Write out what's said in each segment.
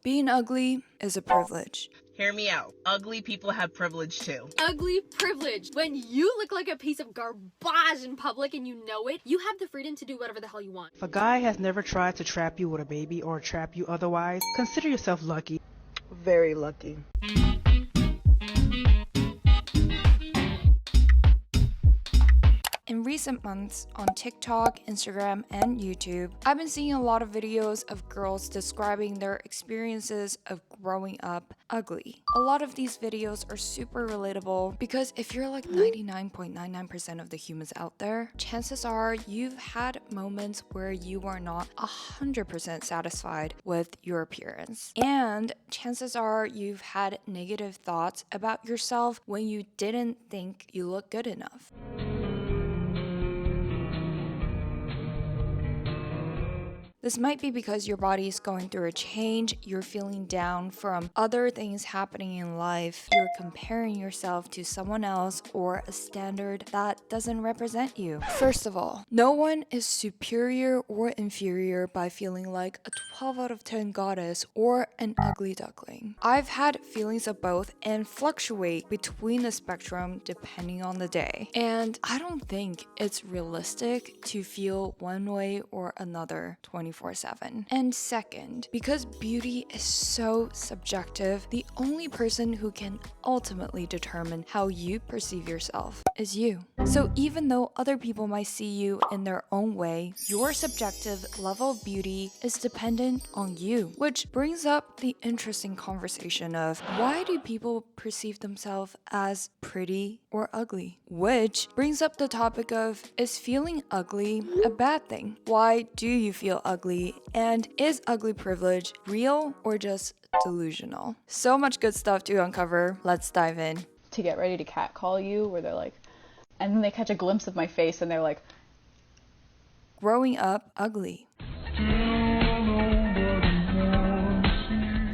Being ugly is a privilege. Hear me out. Ugly people have privilege too. Ugly privilege. When you look like a piece of garbage in public and you know it, you have the freedom to do whatever the hell you want. If a guy has never tried to trap you with a baby or trap you otherwise, consider yourself lucky. Very lucky. In recent months, on TikTok, Instagram, and YouTube, I've been seeing a lot of videos of girls describing their experiences of growing up ugly. A lot of these videos are super relatable because if you're like 99.99% of the humans out there, chances are you've had moments where you are not 100% satisfied with your appearance. And chances are you've had negative thoughts about yourself when you didn't think you look good enough. This might be because your body is going through a change, you're feeling down from other things happening in life, you're comparing yourself to someone else or a standard that doesn't represent you. First of all, no one is superior or inferior by feeling like a 12 out of 10 goddess or an ugly duckling. I've had feelings of both and fluctuate between the spectrum depending on the day. And I don't think it's realistic to feel one way or another 24/7. And second, because beauty is so subjective, the only person who can ultimately determine how you perceive yourself is you. So even though other people might see you in their own way, your subjective level of beauty is dependent on you, which brings up the interesting conversation of why do people perceive themselves as pretty or ugly? Which brings up the topic of, is feeling ugly a bad thing? Why do you feel ugly? And is ugly privilege real or just delusional? So much good stuff to uncover. Let's dive in. To get ready to catcall you, where they're like, and then they catch a glimpse of my face and they're like, growing up ugly.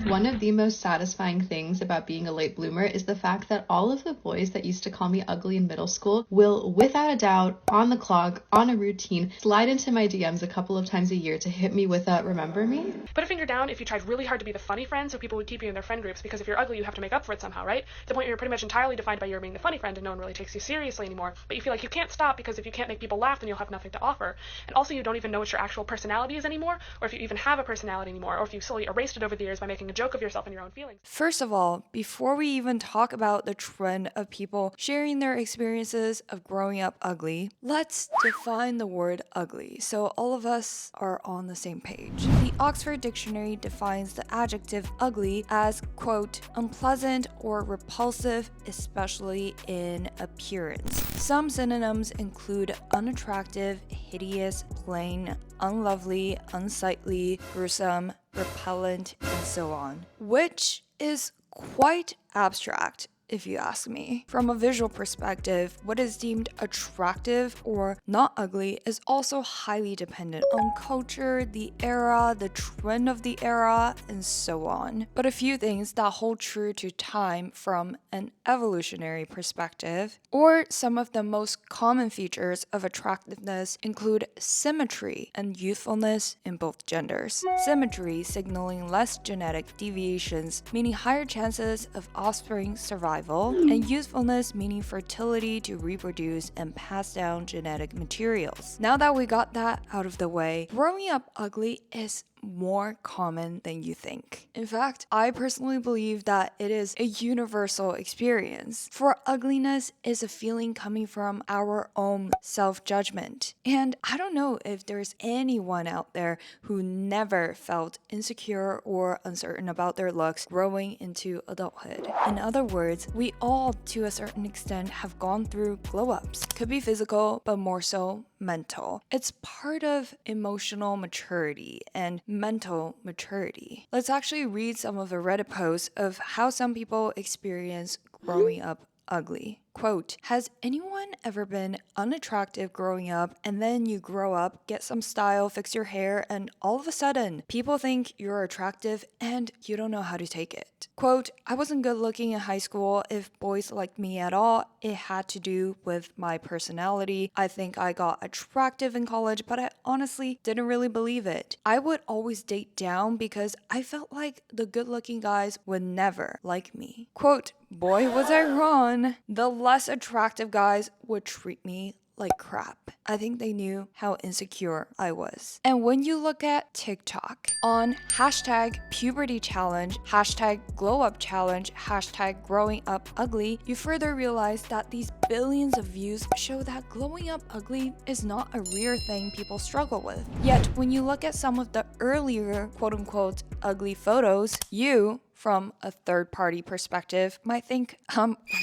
One of the most satisfying things about being a late bloomer is the fact that all of the boys that used to call me ugly in middle school will, without a doubt, on the clock, on a routine, slide into my DMs a couple of times a year to hit me with a remember me. Put a finger down if you tried really hard to be the funny friend so people would keep you in their friend groups, because if you're ugly you have to make up for it somehow, right? To the point where you're pretty much entirely defined by your being the funny friend and no one really takes you seriously anymore. But you feel like you can't stop because if you can't make people laugh then you'll have nothing to offer. And also you don't even know what your actual personality is anymore, or if you even have a personality anymore, or if you slowly erased it over the years by making a joke of yourself and your own feelings. First of all, before we even talk about the trend of people sharing their experiences of growing up ugly, let's define the word ugly so all of us are on the same page. The Oxford Dictionary defines the adjective ugly as, quote, unpleasant or repulsive, especially in appearance. Some synonyms include unattractive, hideous, plain, unlovely, unsightly, gruesome, repellent, and so on, which is quite abstract if you ask me. From a visual perspective, what is deemed attractive or not ugly is also highly dependent on culture, the era, the trend of the era, and so on. But a few things that hold true to time from an evolutionary perspective, or some of the most common features of attractiveness include symmetry and youthfulness in both genders. Symmetry signaling less genetic deviations, meaning higher chances of offspring survival, and youthfulness meaning fertility to reproduce and pass down genetic materials. Now that we got that out of the way, growing up ugly is more common than you think. In fact, I personally believe that it is a universal experience. For ugliness is a feeling coming from our own self-judgment. And I don't know if there's anyone out there who never felt insecure or uncertain about their looks growing into adulthood. In other words, we all, to a certain extent, have gone through glow-ups. Could be physical, but more so mental. It's part of emotional maturity and mental maturity. Let's actually read some of the Reddit posts of how some people experience growing up ugly. Quote, has anyone ever been unattractive growing up and then you grow up, get some style, fix your hair, and all of a sudden, people think you're attractive and you don't know how to take it? Quote, I wasn't good looking in high school. If boys liked me at all, it had to do with my personality. I think I got attractive in college, but I honestly didn't really believe it. I would always date down because I felt like the good looking guys would never like me. Quote, boy, was I wrong. The less attractive guys would treat me like crap. I think they knew how insecure I was. And when you look at TikTok, on hashtag puberty challenge, hashtag glow up challenge, hashtag growing up ugly, you further realize that these billions of views show that glowing up ugly is not a rare thing people struggle with. Yet, when you look at some of the earlier quote unquote ugly photos, you, from a third-party perspective, might think,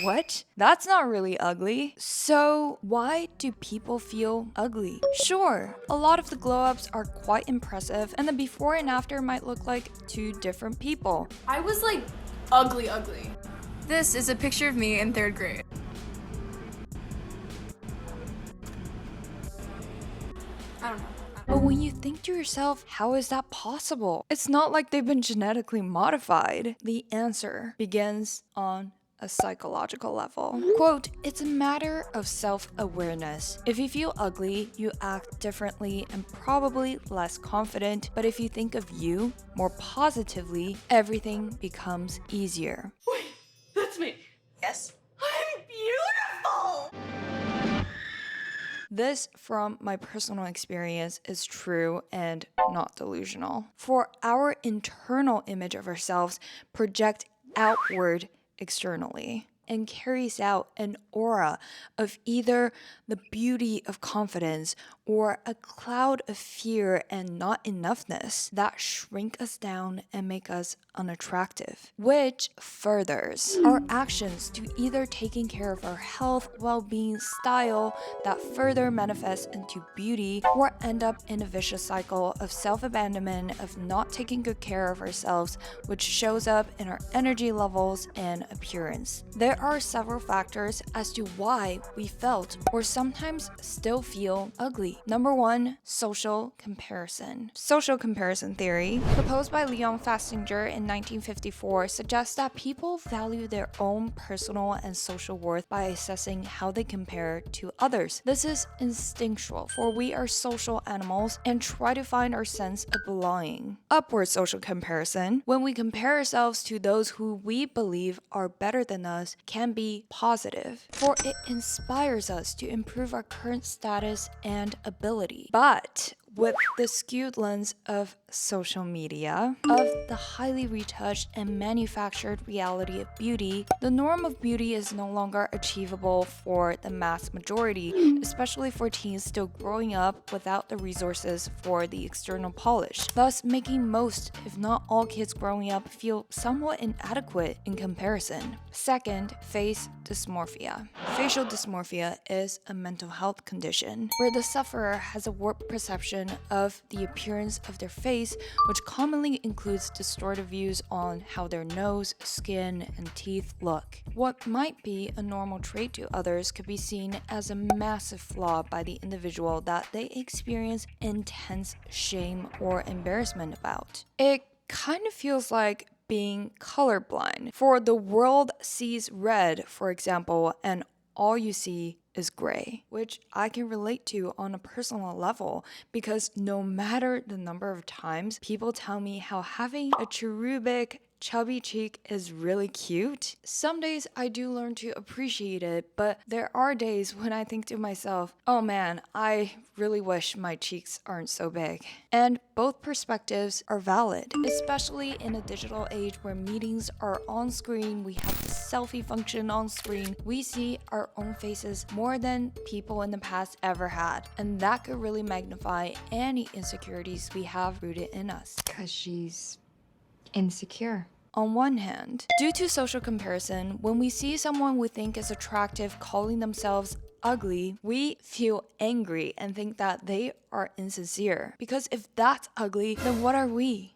what? That's not really ugly. So why do people feel ugly? Sure, a lot of the glow-ups are quite impressive, and the before and after might look like two different people. I was like ugly. This is a picture of me in 3rd grade. I don't know. But when you think to yourself, how is that possible? It's not like they've been genetically modified. The answer begins on a psychological level. Quote, it's a matter of self-awareness. If you feel ugly, you act differently and probably less confident. But if you think of you more positively, everything becomes easier. Wait, that's me. Yes. I'm beautiful! This, from my personal experience, is true and not delusional. For our internal image of ourselves project outward externally and carries out an aura of either the beauty of confidence or a cloud of fear and not enoughness that shrink us down and make us unattractive, which furthers our actions to either taking care of our health, well-being, style that further manifests into beauty, or end up in a vicious cycle of self-abandonment, of not taking good care of ourselves, which shows up in our energy levels and appearance. There are several factors as to why we felt or sometimes still feel ugly. Number 1, social comparison. Social comparison theory, proposed by Leon Festinger in 1954, suggests that people value their own personal and social worth by assessing how they compare to others. This is instinctual, for we are social animals and try to find our sense of belonging. Upward social comparison, when we compare ourselves to those who we believe are better than us, can be positive, for it inspires us to improve our current status and ability. But with the skewed lens of social media, of the highly retouched and manufactured reality of beauty, the norm of beauty is no longer achievable for the mass majority, especially for teens still growing up without the resources for the external polish, thus making most, if not all kids growing up feel somewhat inadequate in comparison. Second, face dysmorphia. Facial dysmorphia is a mental health condition where the sufferer has a warped perception of the appearance of their face, which commonly includes distorted views on how their nose, skin, and teeth look. What might be a normal trait to others could be seen as a massive flaw by the individual that they experience intense shame or embarrassment about. It kind of feels like being colorblind, for the world sees red, for example, and all you see is gray, which I can relate to on a personal level because no matter the number of times people tell me how having a cherubic chubby cheek is really cute, some days I do learn to appreciate it, but there are days when I think to myself, oh man, I really wish my cheeks aren't so big. And both perspectives are valid, especially in a digital age where meetings are on screen, we have the selfie function on screen, we see our own faces more than people in the past ever had. And that could really magnify any insecurities we have rooted in us. Because she's insecure. On one hand, due to social comparison, when we see someone we think is attractive calling themselves ugly, we feel angry and think that they are insincere. Because if that's ugly, then what are we?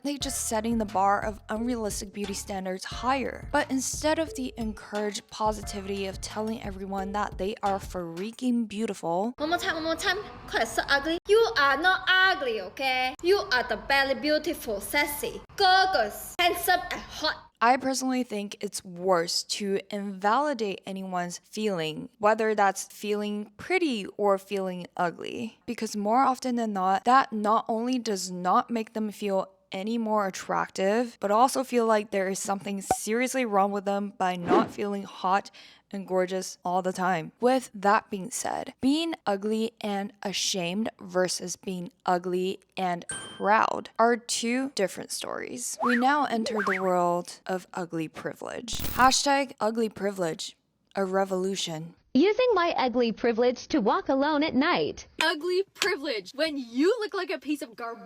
aren't they just setting the bar of unrealistic beauty standards higher? But instead of the encouraged positivity of telling everyone that they are freaking beautiful, one more time. Quite so ugly. You are not ugly, okay? You are the barely beautiful, sexy, gorgeous, handsome, and hot. I personally think it's worse to invalidate anyone's feeling, whether that's feeling pretty or feeling ugly. Because more often than not, that not only does not make them feel any more attractive, but also feel like there is something seriously wrong with them by not feeling hot and gorgeous all the time. With that being said, being ugly and ashamed versus being ugly and proud are two different stories. We now enter the world of ugly privilege. Hashtag ugly privilege, a revolution. Using my ugly privilege to walk alone at night. Ugly privilege. When you look like a piece of garbage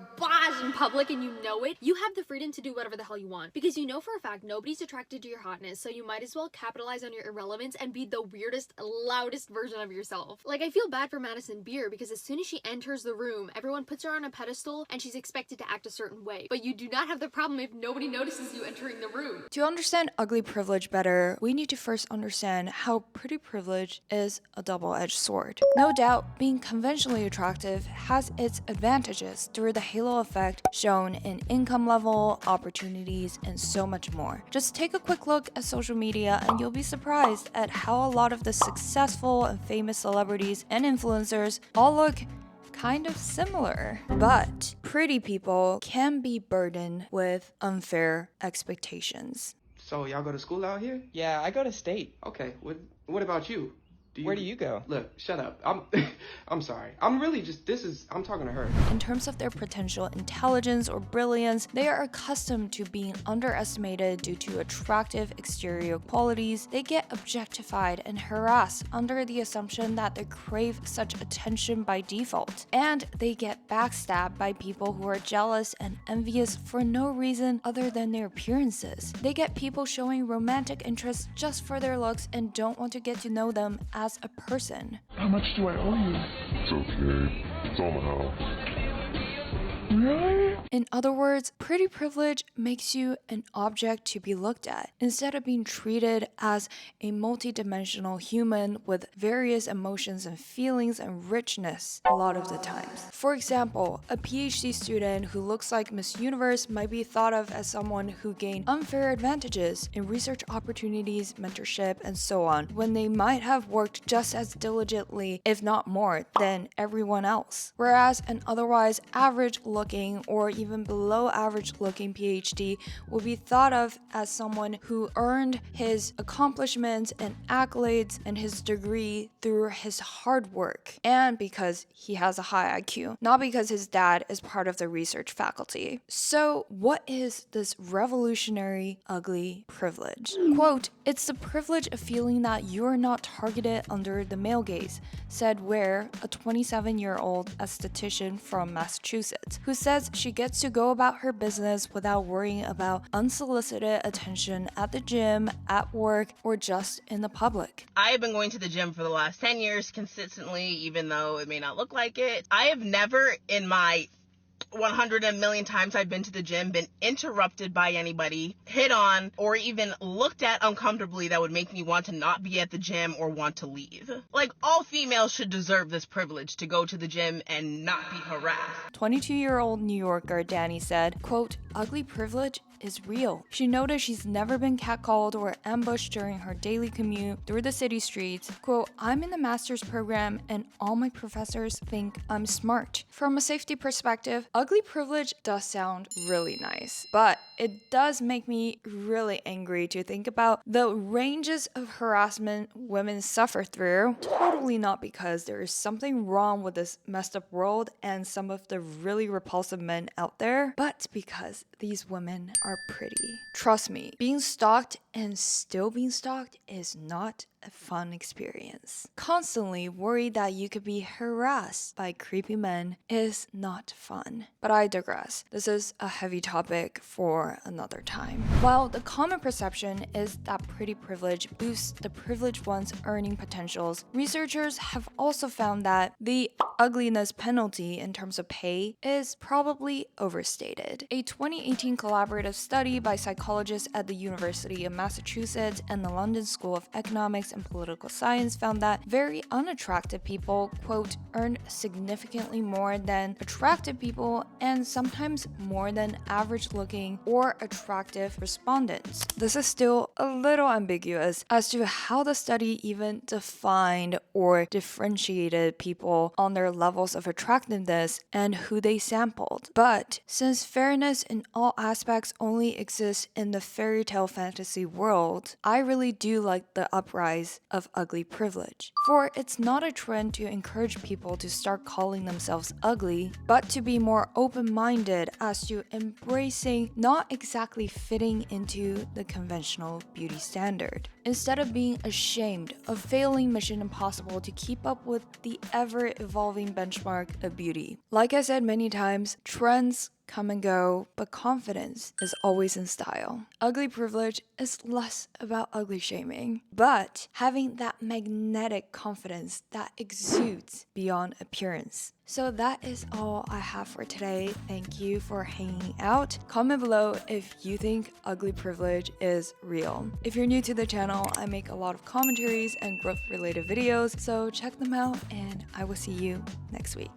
in public and you know it, you have the freedom to do whatever the hell you want. Because you know for a fact nobody's attracted to your hotness, so you might as well capitalize on your irrelevance and be the weirdest, loudest version of yourself. Like, I feel bad for Madison Beer because as soon as she enters the room, everyone puts her on a pedestal and she's expected to act a certain way. But you do not have the problem if nobody notices you entering the room. To understand ugly privilege better, we need to first understand how pretty privilege is a double-edged sword. No doubt, being conventionally attractive has its advantages through the halo effect shown in income level, opportunities, and so much more. Just take a quick look at social media and you'll be surprised at how a lot of the successful and famous celebrities and influencers all look kind of similar. But pretty people can be burdened with unfair expectations. So y'all go to school out here? Yeah, I go to state. Okay, what about you? Where do you go? Look, shut up. I'm sorry. I'm talking to her. In terms of their potential intelligence or brilliance, they are accustomed to being underestimated due to attractive exterior qualities. They get objectified and harassed under the assumption that they crave such attention by default. And they get backstabbed by people who are jealous and envious for no reason other than their appearances. They get people showing romantic interest just for their looks and don't want to get to know them as a person. How much do I owe you? It's okay. It's all my house. Really? In other words, pretty privilege makes you an object to be looked at, instead of being treated as a multidimensional human with various emotions and feelings and richness a lot of the times. For example, a PhD student who looks like Miss Universe might be thought of as someone who gained unfair advantages in research opportunities, mentorship, and so on, when they might have worked just as diligently, if not more, than everyone else. Whereas an otherwise average looking or even below average looking PhD will be thought of as someone who earned his accomplishments and accolades and his degree through his hard work and because he has a high IQ, not because his dad is part of the research faculty. So what is this revolutionary ugly privilege? Quote, "It's the privilege of feeling that you're not targeted under the male gaze," said Ware, a 27-year-old esthetician from Massachusetts, who says she gets to go about her business without worrying about unsolicited attention at the gym, at work, or just in the public. I have been going to the gym for the last 10 years consistently, even though it may not look like it. I have never in my 100 million times I've been to the gym been interrupted by anybody, hit on, or even looked at uncomfortably that would make me want to not be at the gym or want to leave. Like, all females should deserve this privilege to go to the gym and not be harassed. 22-year-old New Yorker Danny said, quote, "Ugly privilege is real." She noted she's never been catcalled or ambushed during her daily commute through the city streets. Quote, "I'm in the master's program and all my professors think I'm smart." From a safety perspective, ugly privilege does sound really nice, but it does make me really angry to think about the ranges of harassment women suffer through, totally not because there is something wrong with this messed up world and some of the really repulsive men out there, but because these women are pretty. Trust me, being stalked and still being stalked is not a fun experience. Constantly worried that you could be harassed by creepy men is not fun. But I digress. This is a heavy topic for another time. While the common perception is that pretty privilege boosts the privileged one's earning potentials, researchers have also found that the ugliness penalty in terms of pay is probably overstated. A 2018 collaborative study by psychologists at the University of Massachusetts and the London School of Economics and Political Science found that very unattractive people, quote, earn significantly more than attractive people and sometimes more than average-looking or attractive respondents. This is still a little ambiguous as to how the study even defined or differentiated people on their levels of attractiveness and who they sampled. But since fairness in all aspects only exists in the fairy tale fantasy world, I really do like the uprise of ugly privilege. For it's not a trend to encourage people to start calling themselves ugly, but to be more open-minded as to embracing not exactly fitting into the conventional beauty standard. Instead of being ashamed of failing Mission Impossible to keep up with the ever-evolving benchmark of beauty. Like I said many times, trends come and go, but confidence is always in style. Ugly privilege is less about ugly shaming, but having that magnetic confidence that exudes beyond appearance. So that is all I have for today. Thank you for hanging out. Comment below if you think ugly privilege is real. If you're new to the channel, I make a lot of commentaries and growth related videos, so check them out and I will see you next week.